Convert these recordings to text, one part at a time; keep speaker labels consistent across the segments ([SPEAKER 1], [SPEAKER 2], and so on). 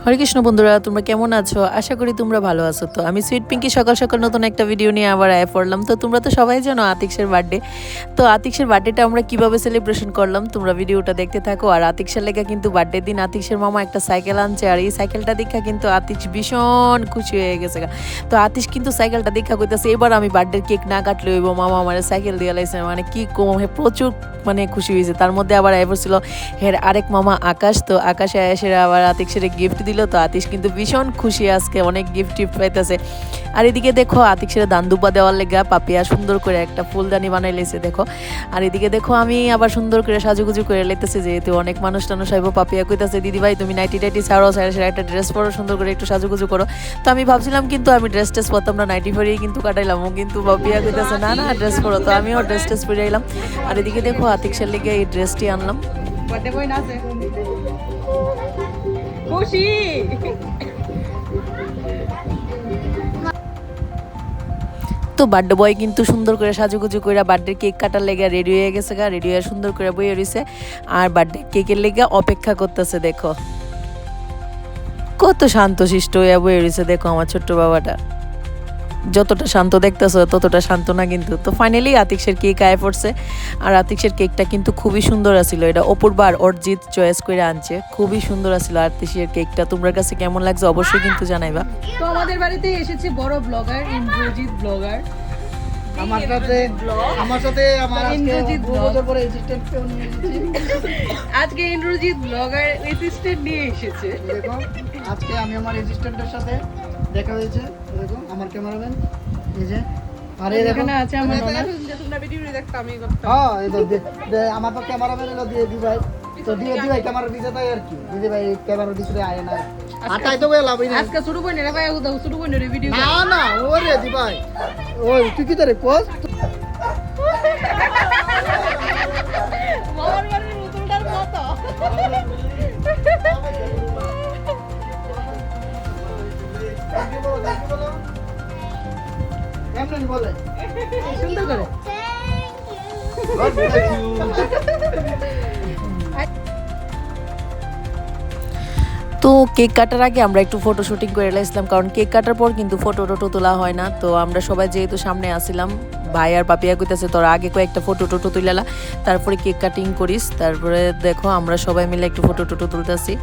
[SPEAKER 1] হরে কৃষ্ণ বন্ধুরা, তোমরা কেমন আছো? আশা করি তোমরা ভালো আছো। তো আমি সুইট পিঙ্কি সকাল সকাল নতুন একটা ভিডিও নিয়ে আবার আয় পড়লাম। তো তোমরা তো সবাই জানো আতিকসের বার্থডে। তো আতিকসের বার্থডেটা আমরা কিভাবে সেলিব্রেশন করলাম তোমরা ভিডিওটা দেখতে থাকো। আর আতিকসের লেগে কিন্তু বার্থডে দিন আতিকসের মামা একটা সাইকেল আনছে, আর এই সাইকেলটা দেখা কিন্তু আতিকস ভীষণ খুশি হয়ে গেছে। তো আতিশ কিন্তু সাইকেলটা দেখা কইতাছে এবার আমি বার্থডে কেক না কাটলে হইব, মামা আমার সাইকেল দিয়ে লাইছে। মানে কি কম, প্রচুর মানে খুশি হয়েছে। তার মধ্যে আবার এবার ছিল হের আরেক মামা আকাশ। তো আকাশে এসে আবার আতিকসের গিফট দিল। তো আতিশ কিন্তু ভীষণ খুশি, আজকে অনেক গিফট পাইতেছে। আর এদিকে দেখো আতিকসের দান দুব্বা দেওয়ার লেগা পাপিয়া সুন্দর করে একটা ফুলদানি বানাই লেছে দেখো। আর এদিকে দেখো আমি আবার সুন্দর করে সাজুগুজু করে লেতেছে, যেহেতু অনেক মানুষ টানুষ আইব। পাপিয়া কইতাছে দিদি ভাই তুমি নাইটি টাইটি ছাড়ো, সাইডে একটা ড্রেস পরো, সুন্দর করে একটু সাজুগুজু করো। তো আমি ভাবছিলাম কিন্তু আমি ড্রেস টেস পরতাম না, নাইটি পরেই কিন্তু কাটাইলাম। ও কিন্তু পাপিয়া কইতাছে না না ড্রেস পরো। তো আমিও ড্রেস টেস পরে আইলাম। আর এদিকে দেখো আতিকসের লেগে এই ড্রেসটি আনলাম।
[SPEAKER 2] খুশি
[SPEAKER 1] তো বার্থডে বয় কিন্তু সুন্দর করে সাজুগুজু করে বার্থডে কেক কাটার লেগে রেডি হয়ে গেছে রেডি হয়ে সুন্দর করে বইয়ে রয়েছে। আর বার্থডে কেকের লেগে অপেক্ষা করতেছে দেখো, কত শান্তশিষ্ট হয়ে বইয়ে রয়েছে দেখো আমার ছোট্ট বাবাটা। যতটা শান্ত দেখতেছো ততটা শান্ত না কিন্তু। তো ফাইনালি আতিকসের কেক আয় পড়ছে। আর আতিকসের কেকটা কিন্তু খুবই সুন্দর আছিল। এটা অপূর্বার অর্জিত চয়েস করে আনছে, খুবই সুন্দর আছিল আতিকসের কেকটা। তোমার কাছে কেমন লাগছে অবশ্যই কিন্তু জানাইবা।
[SPEAKER 2] তো আমাদের বাড়িতে এসেছে বড় ব্লগার ইন্দ্রজিৎ ব্লগার।
[SPEAKER 3] আমার সাথে আমার
[SPEAKER 2] ইন্দ্রজিৎ
[SPEAKER 3] আজকে বছর পরে অ্যাসিস্ট্যান্ট নিয়ে এসেছি।
[SPEAKER 2] আজকে ইন্দ্রজিৎ ব্লগার অ্যাসিস্ট্যান্ট নিয়ে এসেছে।
[SPEAKER 3] দেখো আজকে আমি আমার অ্যাসিস্ট্যান্টের সাথে দেখা হয়েছে। দেখো আমার ক্যামেরাম্যান এই যে, আর এই দেখো
[SPEAKER 2] এখানে আছে আমার ননদ।
[SPEAKER 3] হ্যাঁ এই তো আমার তো ক্যামেরাম্যান এলো দিয়ে দি ভাই। তো দিয়ে দি ভাই ক্যামেরার পিছে তাই আর কি দিদি ভাই ক্যামেরার পিছনে আয় না। আর তাই তো গেলাম
[SPEAKER 2] আজকে ছোট বোন রে ভাই উদাও ছোট বোন রে ভিডিও
[SPEAKER 3] না না ওরে দি ভাই ওই তুই কি তোরে কোস
[SPEAKER 2] মামার বাড়ির মুতুলটার মতো।
[SPEAKER 3] কেমন বলে
[SPEAKER 2] সুন্দর করে
[SPEAKER 1] তো কেক কাটার আগে আমরা একটু ফটো শুটিং করে এলাম, কারণ কেক কাটার পর কিন্তু ফটো টোটো তোলা হয় না। তো আমরা সবাই যেহেতু সামনে আসছিলাম, ভাই আর পাপিয়া কইতাছে তোরা আগে কয়েকটা ফটো টোটো তুলালা তারপরে কেক কাটিং করিস। তারপরে দেখো আমরা সবাই মিলে একটু ফটো টোটো তুলতেছি।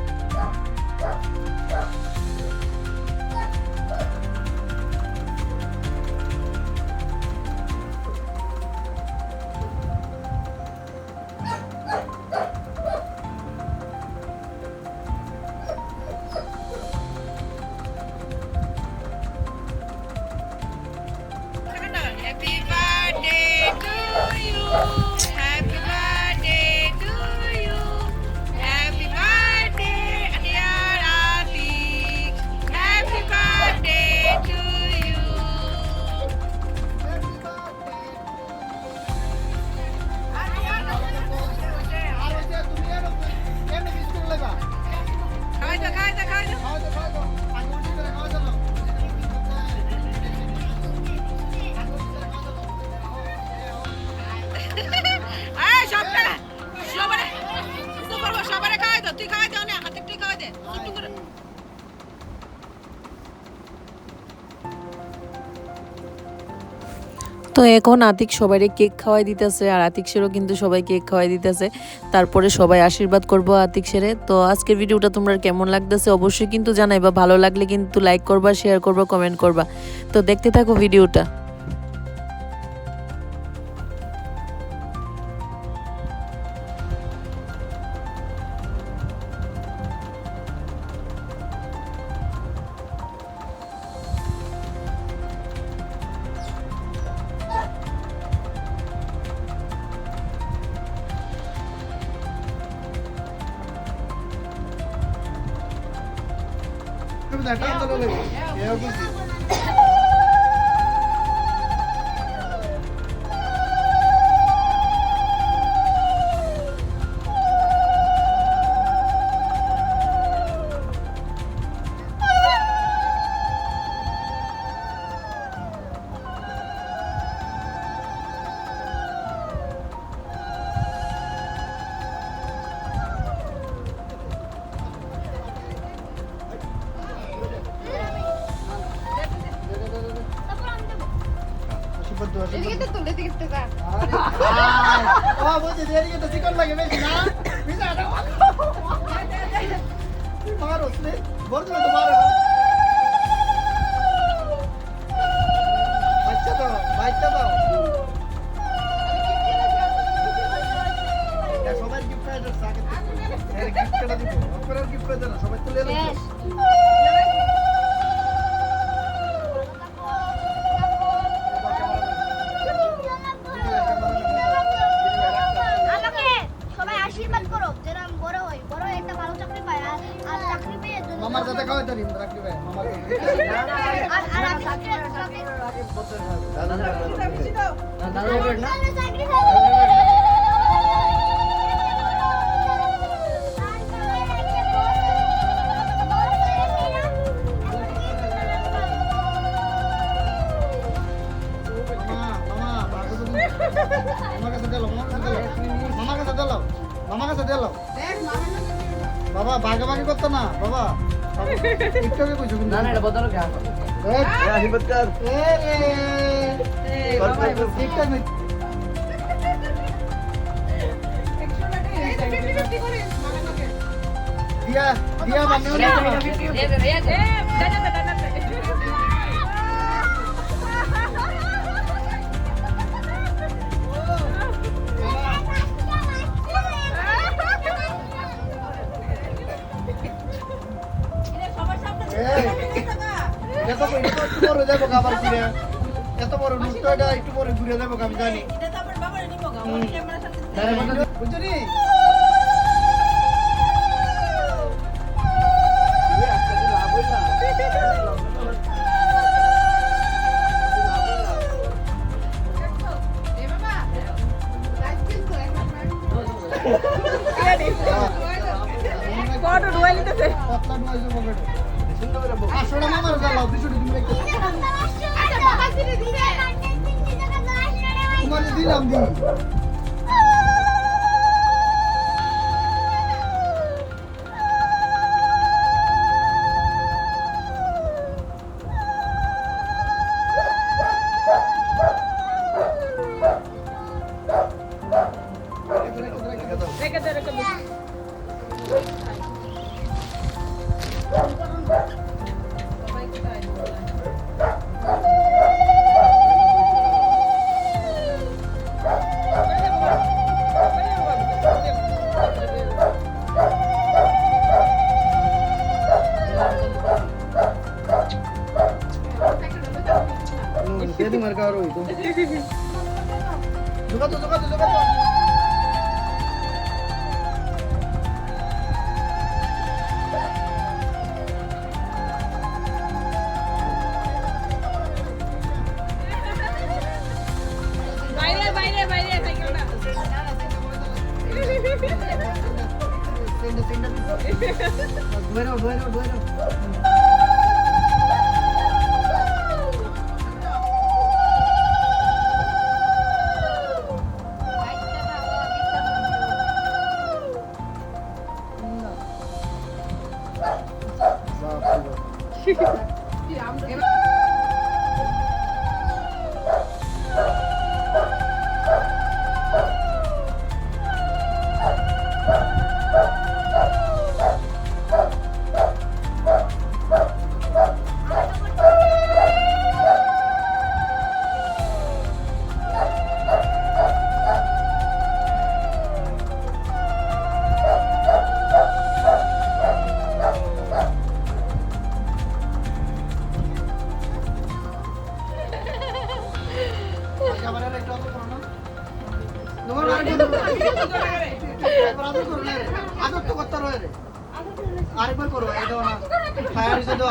[SPEAKER 4] Happy birthday to you. Happy birthday to you. Happy birthday, dear Atik. Happy birthday to you. খাওয়াই দাও। এই সবটা সবারে তো করব, সবারে খাওয়াই দাও। তুই খাওয়াই দাও না, হাতে তুই খাওয়াই দে ছোট্ট করে।
[SPEAKER 1] তো এখন আতিক সবাইকে কেক খাওয়াই দিতেছে, আর আতিকসেরও কিন্তু সবাই কেক খাওয়াই দিতেছে। তারপরে সবাই আশীর্বাদ করবো আতিকসেরে। তো আজকের ভিডিওটা তোমরা কেমন লাগতেছে অবশ্যই কিন্তু জানাইবা। ভালো লাগলে কিন্তু লাইক করবা, শেয়ার করবা, কমেন্ট করবা। তো দেখতে থাকো ভিডিওটা।
[SPEAKER 3] তুমি দেখা তো লাগে এরকম কি অসুবিধা
[SPEAKER 2] এদিকে তো তুলে দিকে তো যা
[SPEAKER 3] ও বুঝি এদিকে তো চিকন লাগে বেশি না বিজা দাও মারো রে বড় তো মারো বাচ্চা দাও সবাই গিফট পায় না সাকে এর গিফট কেটে দিব অপরের গিফট পায় না সবাই তুলে নেবে
[SPEAKER 5] আমাকে সবাই আশীর্বাদ করো যেন আমি বড় হই বড় হয়ে একটা ভালো চাকরি পাই আর চাকরি পেয়ে যদি
[SPEAKER 3] মামার সাথে খাওয়াই তারি রাখি ভাই মামার
[SPEAKER 5] আর আমি চাকরি
[SPEAKER 3] বাবা ভাগাভাগি করতো না বাবা একটু আগে কইছো কিন্তু
[SPEAKER 6] না না এটা বদল গা
[SPEAKER 3] আশীর্বাদ কর ঠিকঠাক নেই দিয়া দিয়া বানিও না এত বড় যাবো খাবার ঘুরে এত বড় নুটটা এটা একটু পরে ঘুরে যাবো আমি জানি বুঝছো নি
[SPEAKER 2] ফটো ডুয়াই নিতেছে
[SPEAKER 3] পতলা ডুয়াই যাবো কেটে আসলে মামার জ্বালাও দুশোটি তুমি রেখে
[SPEAKER 5] আচ্ছা বাবা দিদি দিবে
[SPEAKER 3] তোমার দিলাম দি
[SPEAKER 2] রেখে দে
[SPEAKER 3] Jadi marka baru itu. Juga tuh.
[SPEAKER 2] বাইরে সাইকেলটা
[SPEAKER 3] Duero. আরেকবার করবো এটা না ফায়ার হিসেবে তো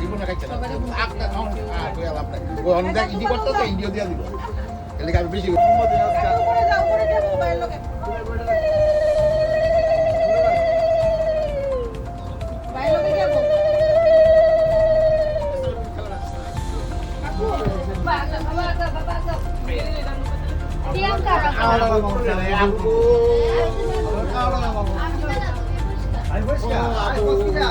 [SPEAKER 6] দিব না খাইছে না আপনি কই আলাপ নাই ওই অনেক ইডি করতেছে ইডিও দিয়া দিব এলে আমি বেশি
[SPEAKER 4] উপরে যাও উপরে গিয়ে মোবাইল লোকে বাইরে লোকে গিয়ে বল
[SPEAKER 5] Diam kak.
[SPEAKER 3] Ahora vamos a ver. Ahora vamos. Ay, pues ya. Ay, pues ya.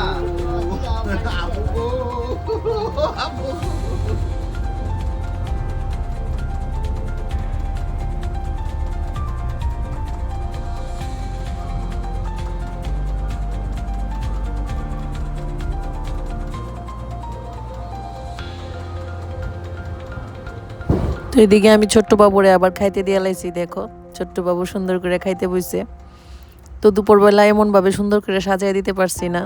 [SPEAKER 1] তো এদিকে আমি ছোট্ট বাবুরে আবার খাইতে দিয়ে লাইছি, দেখো ছোট্ট বাবু সুন্দর করে খাইতে বইছে। তো দুপুরবেলা এমনভাবে সুন্দর করে সাজায় দিতে পারছি না,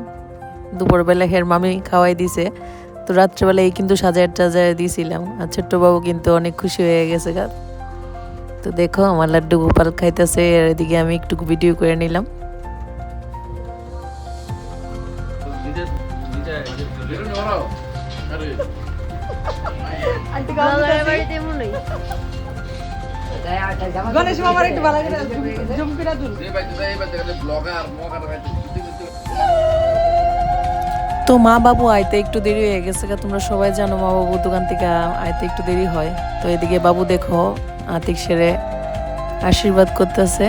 [SPEAKER 1] দুপুরবেলা হের মামি খাওয়াই দিছে, তো রাত্রেবেলা এই কিন্তু সাজায় টাজায় দিয়েছিলাম। আর ছোট্ট বাবু কিন্তু অনেক খুশি হয়ে গেছে গা। তো দেখো আমার লাড্ডু গোপাল খাইতেছে, আর এদিকে আমি একটু ভিডিও করে নিলাম।
[SPEAKER 2] আন্টি গাও গণেশ মামার একটু ভালো করে জুম করে দুল
[SPEAKER 1] তো মা বাবু আইতে একটু দেরি হয়ে গেছে গা, তোমরা সবাই জানো মা বাবু দোকান থেকে আইতে একটু দেরি হয়। তো এদিকে বাবু দেখো আতিক সেরে আশীর্বাদ করতেছে।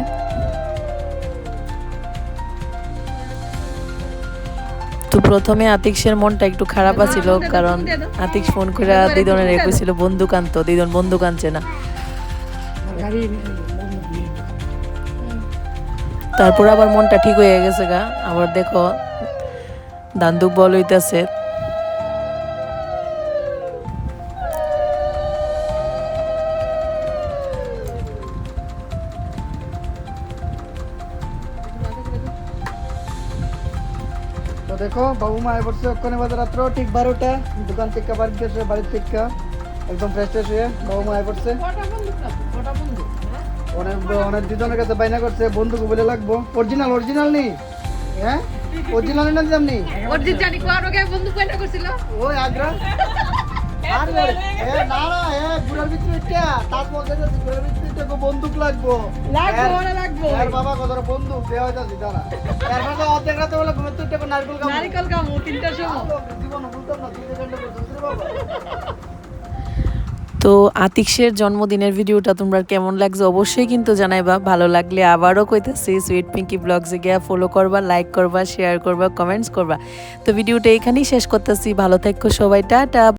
[SPEAKER 1] তো প্রথমে আতিকের মনটা একটু খারাপ আছিল, কারণ আতিক ফোন করে দিদনের রেখেছিল বন্দুক আনতো, দিদন বন্দুক আনছে না। তারপর আবার মনটা ঠিক হয়ে গেছে গা, আবার দেখো দান্দুক বল হইতাছে।
[SPEAKER 3] তো দেখো বাবু মা এসে ওখানে বাজে রাত্র ঠিক 12টা, দোকান থেকে বাড়ি গেছে, বাড়ির থেকে একদম ফ্রেশ ট্রেশ হয়ে বাবু মা এসে অনেক অনেক দুজনের কাছে বাইনা করছে বন্ধুক বলে লাগবো। অরিজিনাল অরিজিনাল নেই, হ্যাঁ অরিজিনাল না দিলাম নি
[SPEAKER 2] ওর দিন জানি কোন ওকে বন্ধু কয়টা করছিল
[SPEAKER 3] ওই আগ্রা আর এ না না এ বুড়ার ভিতরে এটা তার বলতে যে বুড়ার ভিতরে এটা বন্দুক লাগবো
[SPEAKER 2] লাগবো
[SPEAKER 3] আর বাবা কত বন্দুক দেওয়া যাচ্ছে দাঁড়া এরপর তো অর্ধেক রাতে বলে ঘুমের তো একটা নারকেল খাবো
[SPEAKER 2] নারকেল কামু 3টার সময়
[SPEAKER 3] জীবন বলতাম না 2 ঘন্টা করতে বাবা।
[SPEAKER 1] তো আতিকের জন্মদিনের ভিডিওটা তোমরা কেমন লাগছে অবশ্যই কিন্তু জানাইবা। ভালো লাগলে আবারও কইতাছি সুইট পিঙ্কি ব্লগসে গিয়া ফলো করবা, লাইক করবা, শেয়ার করবা, কমেন্টস করবা। তো ভিডিওটা এখানেই শেষ করতেছি, ভালো থাকো সবাই, টাটা।